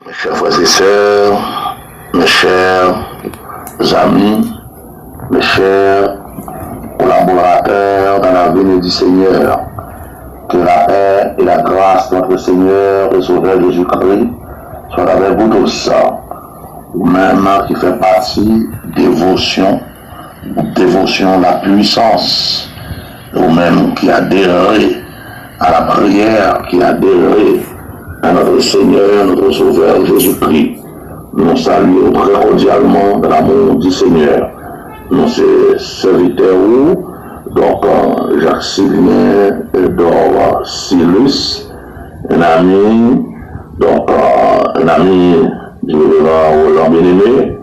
Mes chers frères et sœurs, mes chers amis, mes chers collaborateurs dans la venue du Seigneur, que la paix et la grâce de notre Seigneur et Sauveur Jésus-Christ soient avec vous tous, ou même qui fait partie dévotion la puissance, ou même qui adhéré à la prière, qui adhéré à notre Seigneur, notre Sauveur Jésus-Christ. Nous saluons très cordialement dans l'amour du Seigneur. Nous sommes serviteurs, donc Jacques-Sylvain Edor Silus, un ami, donc un ami du révérend Roland Bien-Aimé,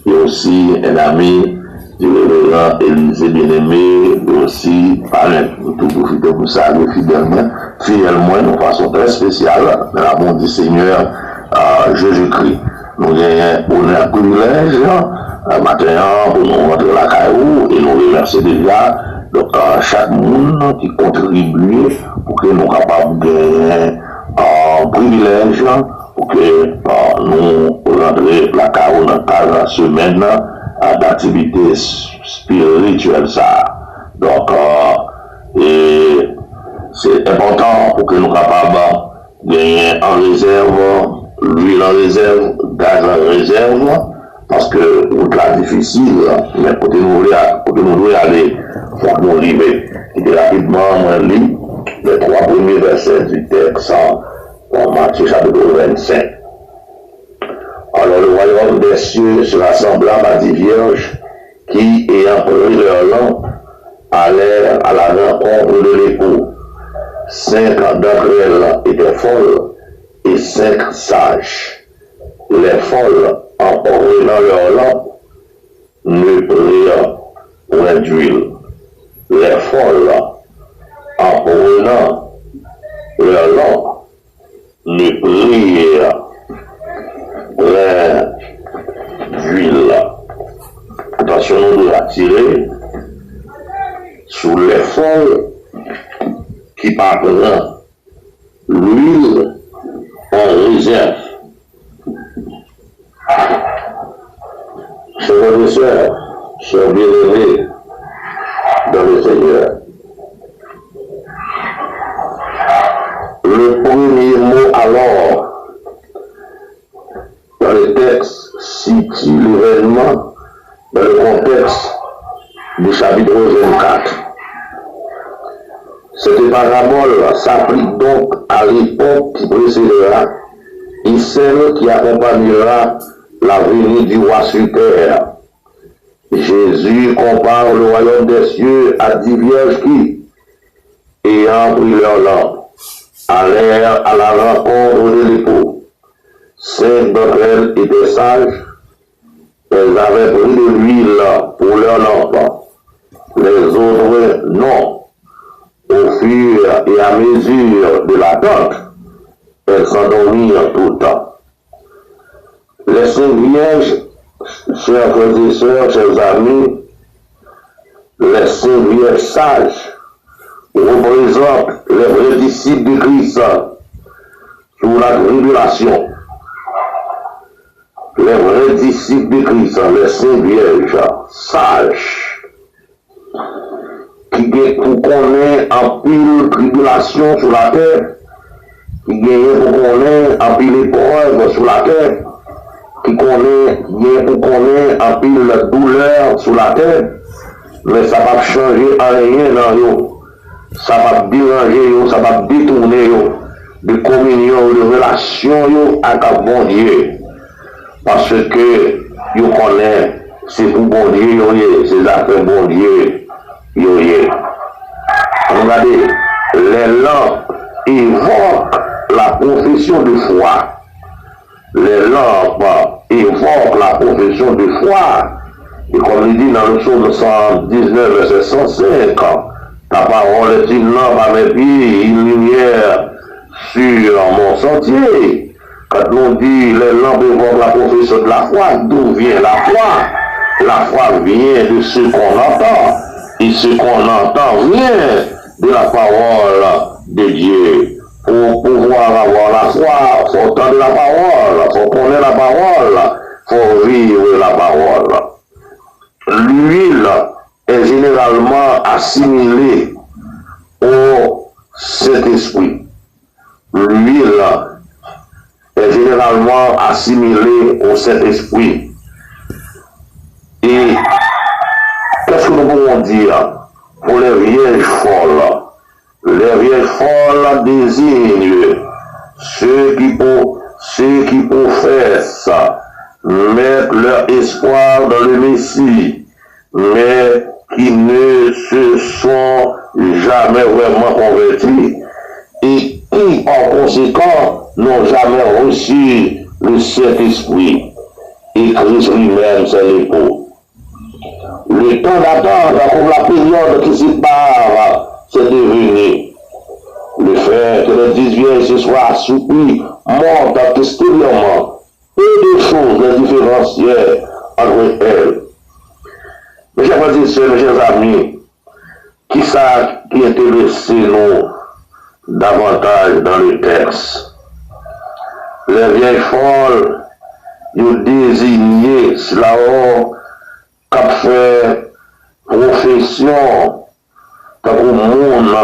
et aussi un ami du révérend Élisée Bien-Aimé, et aussi parrain. Nous tout profitons pour ça, fidèlement, de façon très spéciale, dans l'amour du Seigneur Jésus-Christ. Nous avons un privilège matin pour nous rentrer la caillou et nous remercier déjà chaque monde qui contribue pour que nous soyons capables de gagner un privilège pour que nous rentrions la caillou dans la semaine d'activité spirituelle. Donc, et c'est important pour que nous soyons capables de gagner en réserve, l'huile en réserve, gaz en réserve, parce que route là difficile, mais côté nous aller, il faut nous arriver. Et rapidement, on lit les 3 premiers versets du texte en Matthieu chapitre 25. Alors le royaume des cieux sera semblable à 10 vierges qui, ayant pris leur lampe, allèrent à la rencontre de l'époux. 5 d'entre elles étaient folles et 5 sages. Les folles, en prenant leur lampe, ne prirent point d'huile. Les folles, en prenant leur lampe, ne prirent point d'huile. Attention, nous devons attirer sous les folles qui parlent l'huile en réserve. Chers frères et sœurs, chers bien-aimés dans le Seigneur, le premier mot alors dans le texte situe l'événement dans le contexte du chapitre 24. Cette parabole s'applique donc à l'époque qui précédera et celle qui accompagnera la venue du roi sur terre. Jésus compare le royaume des cieux à 10 vierges qui, ayant pris leur lampe, allèrent à la rencontre de l'époux. 5 d'entre elles étaient sages, elles avaient pris de l'huile pour leur lampe. Les autres non. Au fur et à mesure de l'attente, elles s'endormirent tout le temps. Les 5 vierges, chers frères et sœurs, chers amis, les 5 vierges sages représentent les vrais disciples de Christ sous la tribulation. Les vrais disciples de Christ, les 5 vierges sages, qui pour connaître en pile tribulation sur la terre, qui gagne pour connaître en pile épreuve sur la terre, qui connaît pour connaître en pile douleur sur la terre, mais ça va changer en rien dans eux. Ça va déranger eux, ça va détourner eux de communion, de relation avec bon Dieu. Parce que ils connaissent, c'est pour bon Dieu, c'est affaires bon Dieu. Regardez, les lampes évoquent la profession de foi. Les lampes évoquent la profession de foi. Et comme il dit dans le psaume 119, verset 105, ta parole est une lampe à mes pieds, une lumière sur mon sentier. Quand on dit les lampes évoquent la profession de la foi, d'où vient la foi? La foi vient de ce qu'on entend. Et ce qu'on entend vient de la parole de Dieu. pour pouvoir avoir la foi, il faut entendre la parole, il faut connaître la parole, il faut vivre la parole. L'huile est généralement assimilée au Saint-Esprit. L'huile est généralement assimilée au Saint-Esprit. Et qu'est-ce que nous pouvons dire pour les vierges folles? Les vierges folles désignent ceux qui professent mettre leur espoir dans le Messie, mais qui ne se sont jamais vraiment convertis et qui, par conséquent, n'ont jamais reçu le Saint-Esprit. Et Christ lui-même, c'est l'époux. Le temps d'attente, comme la période qui sépare, c'est devenu le fait que les 10 vierges se soient assoupis montre extérieurement peu de choses, les différentielles entre elles. Mes chers frères et sœurs, mes chers amis, qui intéresse nous davantage dans le texte? Les vieilles folles, ils désignaient cela qui a fait profession, tant qu'au monde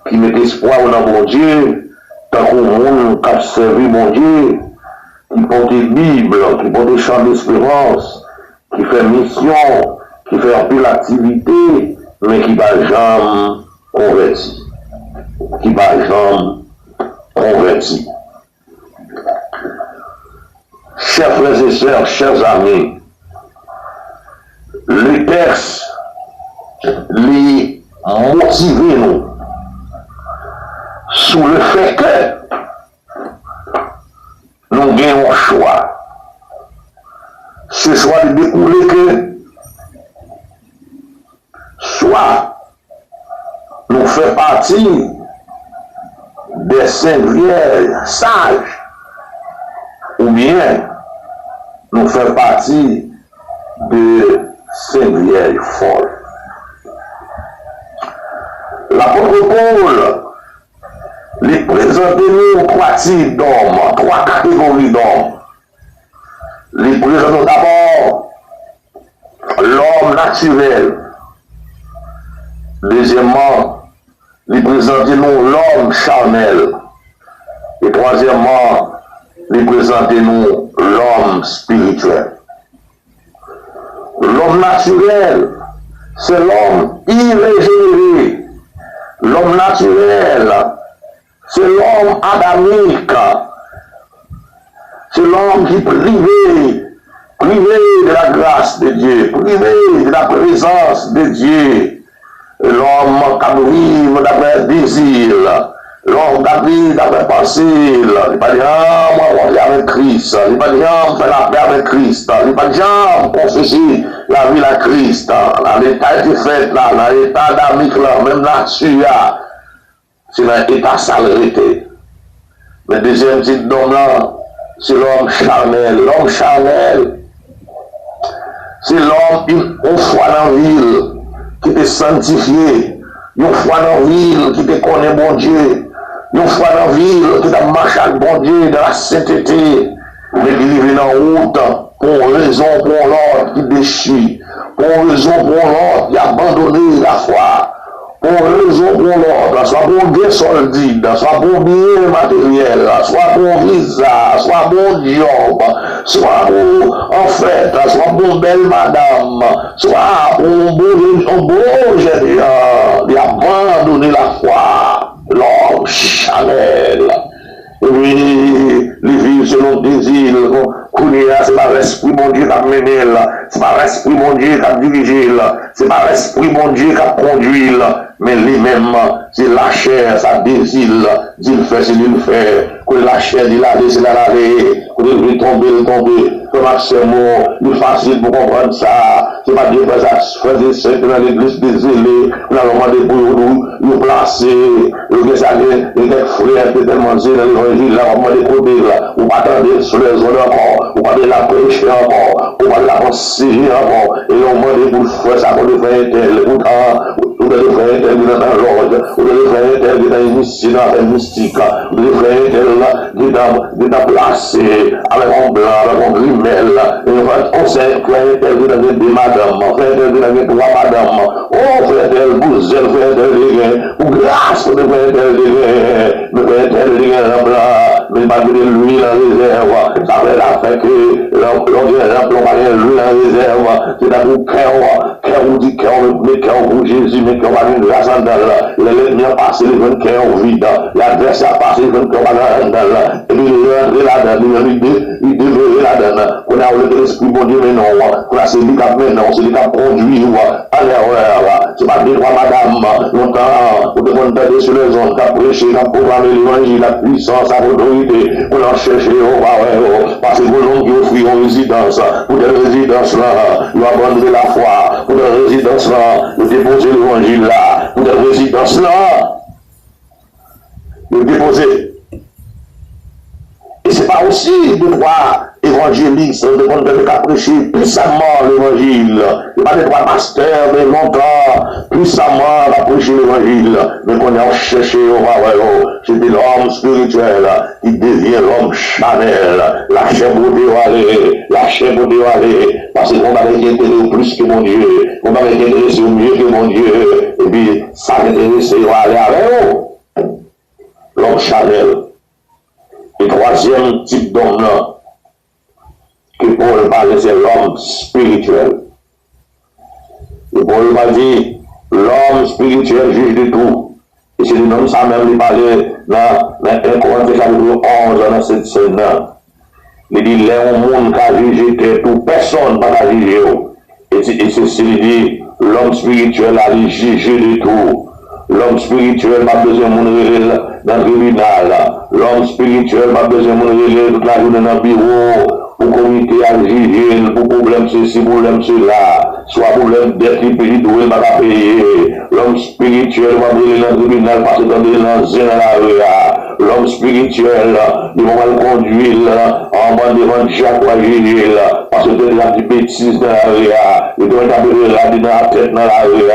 qui met espoir dans mon Dieu, tant qu'au monde qui a servi mon Dieu, qui porte Bible, qui porte chant d'espérance, qui fait mission, qui fait un peu l'activité, mais qui va jamais converti. Qui va jamais converti. Chers frères et sœurs, chers amis, le texte les motive nous sous le fait que nous avons un choix. Ce choix de découler que soit nous faisons partie des 5 vierges sages, ou bien nous faisons partie de 5 vierges folles. L'apôtre Paul les présente nous 3 types d'hommes, 3 catégories d'hommes. Les présente d'abord l'homme naturel. Deuxièmement, les présente nous l'homme charnel. Et troisièmement, les présente nous l'homme spirituel. L'homme naturel, c'est l'homme irrégénéré. L'homme naturel, c'est l'homme adamique. C'est l'homme qui privé de la grâce de Dieu, privé de la présence de Dieu. L'homme qui vive d'après désir, l'homme qui vit d'après pensée. Il ne va pas dire, moi, on est avec Christ. Il ne va pas dire, on fait la paix avec Christ. Il ne va pas dire, on confesse la vie à Christ. Dans l'état qui fait là, dans l'état adamique là, même là-dessus, c'est dans l'état salérité. Le deuxième type d'homme là, c'est l'homme charnel. L'homme charnel, c'est l'homme qui a foi dans la ville, qui est sanctifié, qui a foi dans la ville, qui te connaît bon Dieu, qui a foi dans la ville, qui a marché avec bon Dieu dans la sainteté, mais qui vit dans la route pour une raison pour l'autre qui déchire, pour une raison pour l'autre qui a abandonné la foi. Pour raison pour l'autre, soit pour bien solide, soit pour bien matériel, soit pour visa, soit pour job, soit pour en fait, soit pour belle madame, soit pour un beau jeune, il a abandonné la foi, l'homme Chanel. Et puis, les villes selon désir, c'est pas l'esprit mon Dieu qui a mené là, c'est pas l'esprit mon Dieu qui a dirigé là, c'est pas l'esprit mon Dieu qui a conduit là, mais lui-même, c'est la chair, ça désire, il fait, c'est lui le fait, que la chair, il a laissé la laver, que il veut tomber, que maximum, il est facile pour comprendre ça, c'est pas Dieu que ça faisait simple dans l'église des élés, on a demandé pour nous placer, le ça, les frères qui étaient mangés dans l'évangile, là, on m'a demandé là, on va attendre sur les zones encore, on va de la prêcher encore, on va de la conseiller encore, et on m'a demandé pour faire ça, pour le faire tel, pourtant, ou des frères et dans l'ordre, ou des frères et dans les mystiques, ou des frères qui t'a placé avec un blanc, avec un grimel, et on sait frère et dans des madames, frère et dans des trois madames, oh frère et vous êtes frère et ou grâce de frère et mais frère et blanc, mais malgré lui la réserve, ça fait la fait que l'on va lui la réserve, c'est dans le cœur ou dit cœur, mais cœur pour Jésus, mais cœur va une grâce en dedans, l'ennemi a passé les 20 cœurs vide, l'adversaire a passé les 20 cœurs en dedans, et puis il est rentré là-dedans, il devait là-dedans, qu'on a enlevé l'esprit bon Dieu, mais non, qu'on a c'est lui qui a maintenant, c'est lui qui a conduit à l'erreur, c'est pas des trois madame, longtemps, on demande d'aller sur les ondes, qu'à prêcher, qu'à proclamer l'évangile, la puissance, la autorité, on a cherché, parce que vos noms qui offrent une résidence, pour des résidences là, nous abandonner la foi, pour des résidences là, nous déposer l'évangile là, pour des résidences là, nous déposer. Et c'est pas aussi de trois évangélistes, de monde qui a prêché puissamment l'évangile. Il pas de trois pasteurs, mais longtemps, puissamment à prêcher l'évangile. Mais qu'on a cherché au royaume, c'était l'homme spirituel qui devient l'homme charnel. La chair pour dévaler, la chair pour dévaler. Parce qu'on va intéressé plus que mon Dieu, on va intéressé mieux que mon Dieu. Et puis, ça intéresse à aller avec eux. L'homme charnel. Le troisième type d'homme là, que Paul parle, c'est l'homme spirituel. Et Paul m'a dit, l'homme spirituel juge de tout. Et c'est le nom ça même, il parlait dans 1 Corinthiens chapitre 11, dans cette scène-là. Il dit, il y a un monde qui a jugé que toute personne ne peut pas juger. Et c'est ce qu'il dit, l'homme spirituel a jugé de tout. L'homme spirituel n'a pas besoin de mon dans le tribunal. L'homme spirituel n'a pas besoin de mon toute la journée dans le bureau. Pour comité à juger, pour problème ceci, problème cela. Soit problème d'être pays doué, il va pas payer. L'homme spirituel va brûler dans le tribunal parce que dans la rue. L'homme spirituel, il va mal conduire en bas devant Jacques à juger. Parce que tu as des bêtises dans la rue. Il doit être dans la tête dans la rue.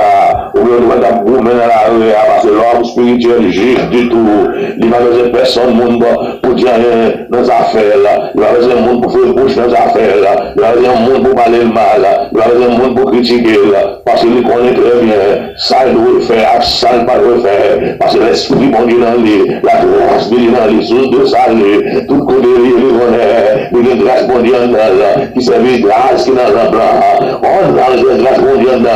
Ou bien il doit être boumé dans la rue. Parce que l'homme spirituel juge du tout. Il va besoin de personne pour dire rien dans les affaires. Il va besoin de monde pour faire bouche dans les affaires. Il va besoin de monde pour parler mal. Il va besoin de monde pour critiquer. Parce qu'il connaît très bien. Ça il doit faire, ça il ne doit pas faire. Parce que l'esprit bon Dieu dans lui, la grâce de Dieu dans lui, sous de salut, tout côté il connaît. Il y a une grâce bon Dieu dans lui, qui servait de grâce qui est dans le blanc. On a une grâce bon Dieu dans lui,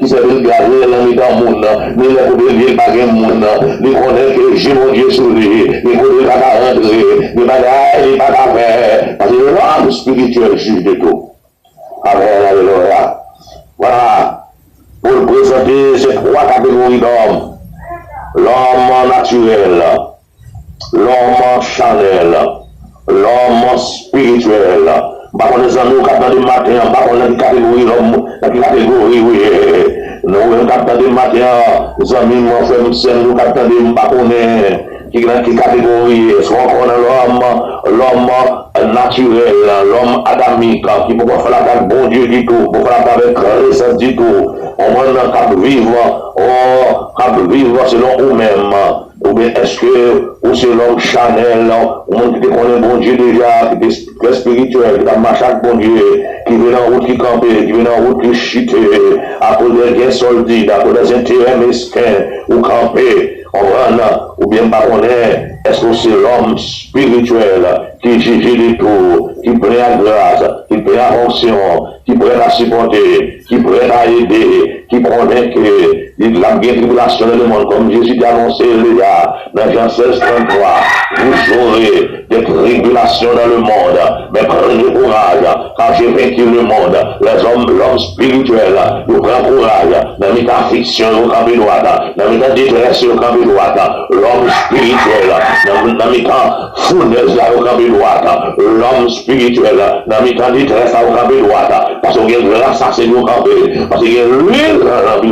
qui servait de grâce dans le monde. Mais il a pour lui, pas de monde. Il connaît que j'ai mon Dieu sur lui. Il connaît pas à rentrer. Il ne pas à faire. Parce que l'homme spirituel juge de tout. Alléluia. Voilà. Pour présenter ces trois catégories d'hommes. L'homme naturel, l'homme charnel, l'homme spirituel. Par contre, les amis, quand on est matin, par contre, la catégorie l'homme, la catégorie, oui. Nous, quand on est matin, les amis, moi, frère, nous, quand on est matin, qui catégorie, soit on a l'homme naturel, l'homme adamique, qui peut pas faire la table bon Dieu du tout, pour faire la table avec connaissance du tout. On va cap vivre selon nous-mêmes. Ou bien est-ce que ou c'est l'homme charnel, ou monde qui connaît bon Dieu déjà, qui est spirituel, qui a marché avec bon Dieu, qui vient en route qui campe, qui vient en route qui chute, à cause des gains solides, à cause des intérêts mesquins, ou camper. On va ou bien pas connaît, est-ce que c'est l'homme spirituel qui juge de tout, qui prend la grâce, qui prend la fonction, qui prend la supporter, qui prend à aider, qui promet que la tribulation dans le monde, comme Jésus a annoncé dans Jean 16, 33, vous aurez des tribulations dans le monde, mais prenez courage, quand j'ai vaincu le monde, l'homme spirituel, nous prend courage, dans mes afflictions au camp de droite, dans mes détresse au camp de droite, l'homme spirituel, dans mes temps fournaise là au camp droite, l'homme spirituel, dans mes temps détresse au camp droite, parce qu'il y a grâce à ce au camp, parce qu'il y a l'huile dans le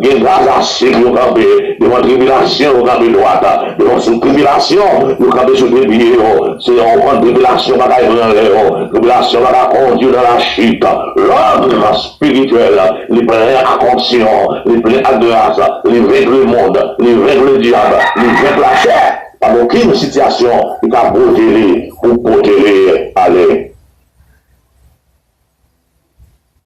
il y a grâce à ce au camp, devant tribulation au camp droite, devant sous tribulation, le camp sur les pieds, c'est en tribulation, tribulation va conduire dans la chute. L'homme spirituel, il prend à conscience, il prend à grâce, il vaincre le monde, il vaincre le diable, il vaincre la chair. Par aucune situation, il a brûlé pour